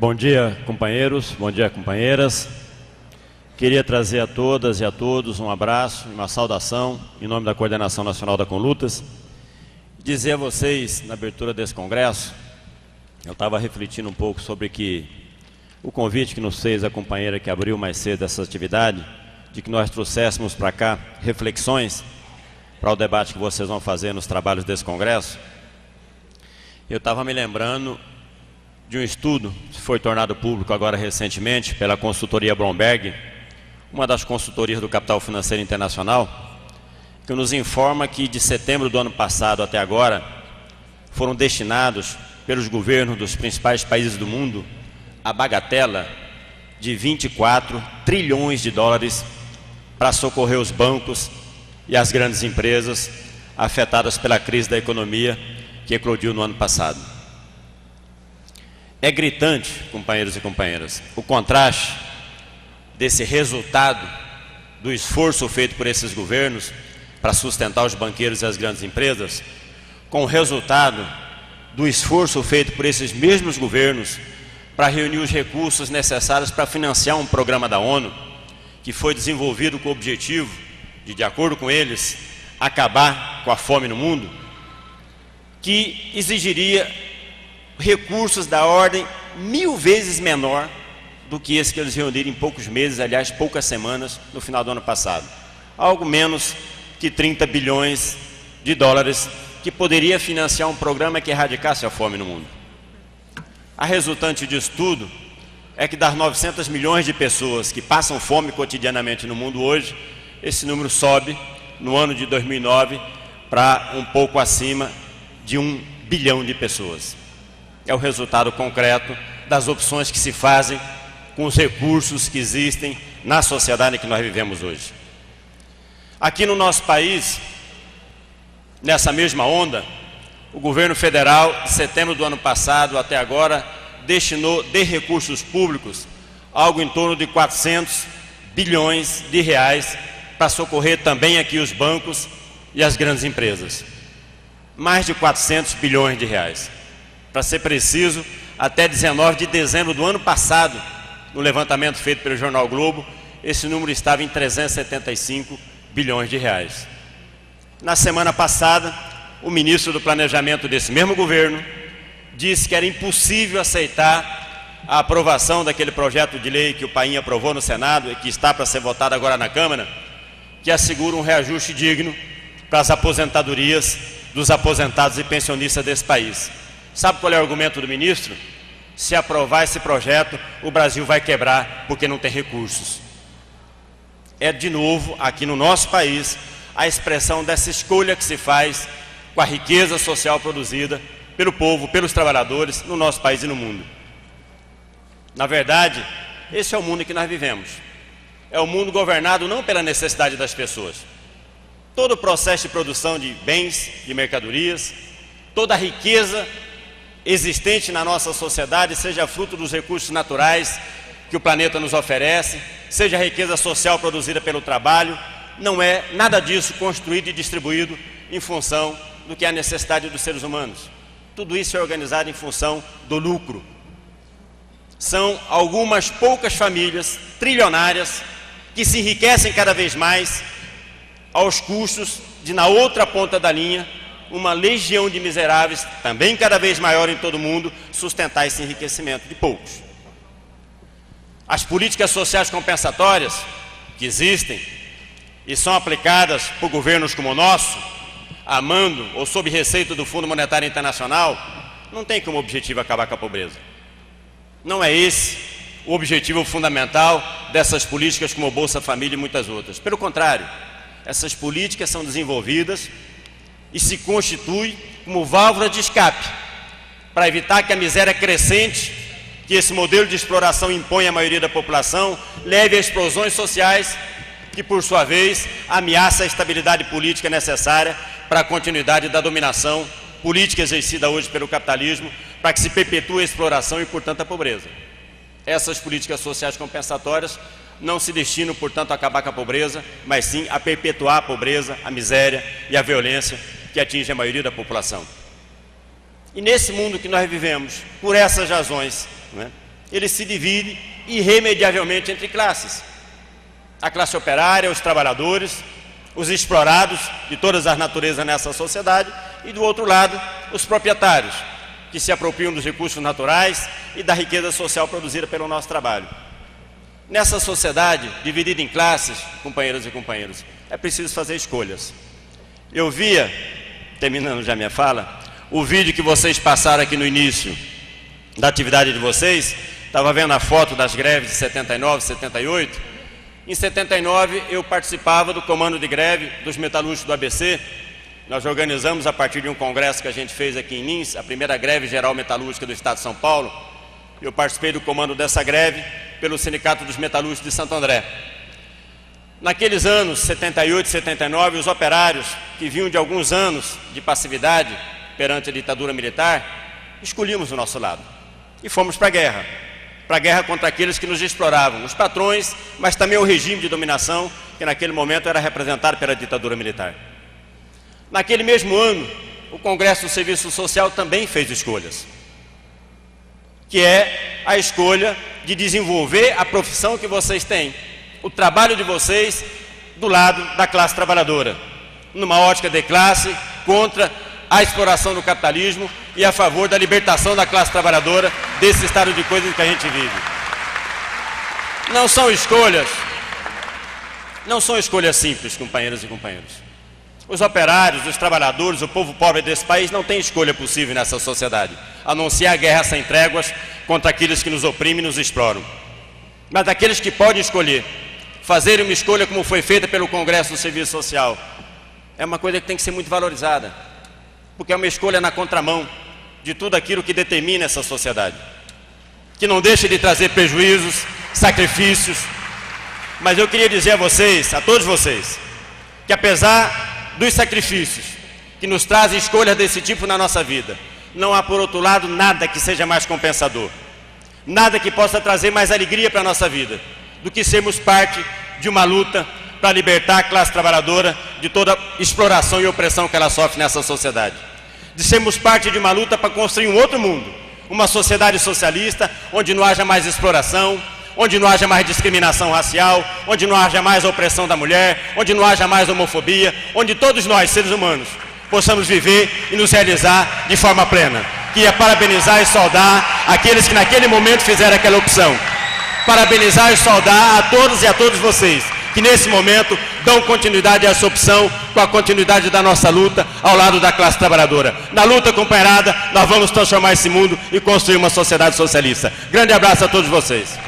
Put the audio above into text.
Bom dia, companheiros, bom dia, companheiras. Queria trazer a todas e a todos um abraço e uma saudação em nome da Coordenação Nacional da Conlutas. Dizer a vocês, na abertura desse congresso, eu estava refletindo um pouco sobre o convite que nos fez a companheira que abriu mais cedo essa atividade, de que nós trouxéssemos para cá reflexões para o debate que vocês vão fazer nos trabalhos desse congresso. Eu estava me lembrando de um estudo que foi tornado público agora recentemente pela consultoria Bloomberg, uma das consultorias do capital financeiro internacional, que nos informa que de setembro do ano passado até agora foram destinados pelos governos dos principais países do mundo a bagatela de 24 trilhões de dólares para socorrer os bancos e as grandes empresas afetadas pela crise da economia que eclodiu no ano passado. É gritante, companheiros e companheiras, o contraste desse resultado do esforço feito por esses governos para sustentar os banqueiros e as grandes empresas, com o resultado do esforço feito por esses mesmos governos para reunir os recursos necessários para financiar um programa da ONU, que foi desenvolvido com o objetivo de acordo com eles, acabar com a fome no mundo, que exigiria recursos da ordem 1000 vezes menor do que esse que eles reuniram em poucos meses, aliás, poucas semanas, no final do ano passado. Algo menos que 30 bilhões de dólares, que poderia financiar um programa que erradicasse a fome no mundo. A resultante disso tudo é que das 900 milhões de pessoas que passam fome cotidianamente no mundo hoje, esse número sobe no ano de 2009 para um pouco acima de 1 bilhão de pessoas. É o resultado concreto das opções que se fazem com os recursos que existem na sociedade em que nós vivemos hoje. Aqui no nosso país, nessa mesma onda, o governo federal, de setembro do ano passado até agora, destinou de recursos públicos algo em torno de 400 bilhões de reais para socorrer também aqui os bancos e as grandes empresas. Mais de 400 bilhões de reais. Para ser preciso, até 19 de dezembro do ano passado, no levantamento feito pelo Jornal Globo, esse número estava em 375 bilhões de reais. Na semana passada, o ministro do Planejamento desse mesmo governo disse que era impossível aceitar a aprovação daquele projeto de lei que o Painha aprovou no Senado e que está para ser votado agora na Câmara, que assegura um reajuste digno para as aposentadorias dos aposentados e pensionistas desse país. Sabe qual é o argumento do ministro? Se aprovar esse projeto, o Brasil vai quebrar porque não tem recursos. É de novo, aqui no nosso país, a expressão dessa escolha que se faz com a riqueza social produzida pelo povo, pelos trabalhadores, no nosso país e no mundo. Na verdade, esse é o mundo em que nós vivemos. É um mundo governado não pela necessidade das pessoas. Todo o processo de produção de bens, de mercadorias, toda a riqueza existente na nossa sociedade, seja fruto dos recursos naturais que o planeta nos oferece, seja a riqueza social produzida pelo trabalho, não é nada disso construído e distribuído em função do que é a necessidade dos seres humanos. Tudo isso é organizado em função do lucro. São algumas poucas famílias trilionárias que se enriquecem cada vez mais aos custos de, na outra ponta da linha, uma legião de miseráveis, também cada vez maior em todo o mundo, sustentar esse enriquecimento de poucos. As políticas sociais compensatórias que existem e são aplicadas por governos como o nosso, a mando ou sob receita do Fundo Monetário Internacional, não tem como objetivo acabar com a pobreza. Não é esse o objetivo fundamental dessas políticas como o Bolsa Família e muitas outras. Pelo contrário, essas políticas são desenvolvidas e se constituem como válvula de escape para evitar que a miséria crescente que esse modelo de exploração impõe à maioria da população leve a explosões sociais que, por sua vez, ameaça a estabilidade política necessária para a continuidade da dominação política exercida hoje pelo capitalismo, para que se perpetue a exploração e, portanto, a pobreza. Essas políticas sociais compensatórias não se destinam, portanto, a acabar com a pobreza, mas sim a perpetuar a pobreza, a miséria e a violência que atinge a maioria da população. E nesse mundo que nós vivemos, por essas razões, ele se divide irremediavelmente entre classes. A classe operária, os trabalhadores, os explorados de todas as naturezas nessa sociedade, e do outro lado, os proprietários, que se apropriam dos recursos naturais e da riqueza social produzida pelo nosso trabalho. Nessa sociedade, dividida em classes, companheiras e companheiros, é preciso fazer escolhas. Eu via, terminando já minha fala, o vídeo que vocês passaram aqui no início da atividade de vocês. Estava vendo a foto das greves de 79, 78. Em 79 eu participava do comando de greve dos metalúrgicos do ABC. Nós organizamos a partir de um congresso que a gente fez aqui em Lins, a primeira greve geral metalúrgica do estado de São Paulo. Eu participei do comando dessa greve pelo Sindicato dos Metalúrgicos de Santo André. Naqueles anos, 78 e 79, os operários que vinham de alguns anos de passividade perante a ditadura militar, escolhíamos o nosso lado e fomos para a guerra contra aqueles que nos exploravam, os patrões, mas também o regime de dominação que naquele momento era representado pela ditadura militar. Naquele mesmo ano, o Congresso do Serviço Social também fez escolhas, que é a escolha de desenvolver a profissão que vocês têm, o trabalho de vocês do lado da classe trabalhadora, numa ótica de classe contra a exploração do capitalismo e a favor da libertação da classe trabalhadora desse estado de coisas que a gente vive. Não são escolhas simples, companheiras e companheiros. Os operários, os trabalhadores, o povo pobre desse país não tem escolha possível nessa sociedade, a não ser a guerra sem tréguas contra aqueles que nos oprimem e nos exploram. Mas aqueles que podem escolher, fazer uma escolha como foi feita pelo Congresso do Serviço Social, é uma coisa que tem que ser muito valorizada, porque é uma escolha na contramão de tudo aquilo que determina essa sociedade, que não deixa de trazer prejuízos, sacrifícios. Mas eu queria dizer a vocês, a todos vocês, que apesar dos sacrifícios que nos trazem escolhas desse tipo na nossa vida, não há por outro lado nada que seja mais compensador, nada que possa trazer mais alegria para a nossa vida do que sermos parte de uma luta para libertar a classe trabalhadora de toda exploração e opressão que ela sofre nessa sociedade. De sermos parte de uma luta para construir um outro mundo, uma sociedade socialista, onde não haja mais exploração, onde não haja mais discriminação racial, onde não haja mais opressão da mulher, onde não haja mais homofobia, onde todos nós, seres humanos, possamos viver e nos realizar de forma plena. Queria parabenizar e saudar aqueles que naquele momento fizeram aquela opção. Parabenizar e saudar a todos e a todos vocês que nesse momento dão continuidade a essa opção, com a continuidade da nossa luta ao lado da classe trabalhadora. Na luta, companheirada, nós vamos transformar esse mundo e construir uma sociedade socialista. Grande abraço a todos vocês.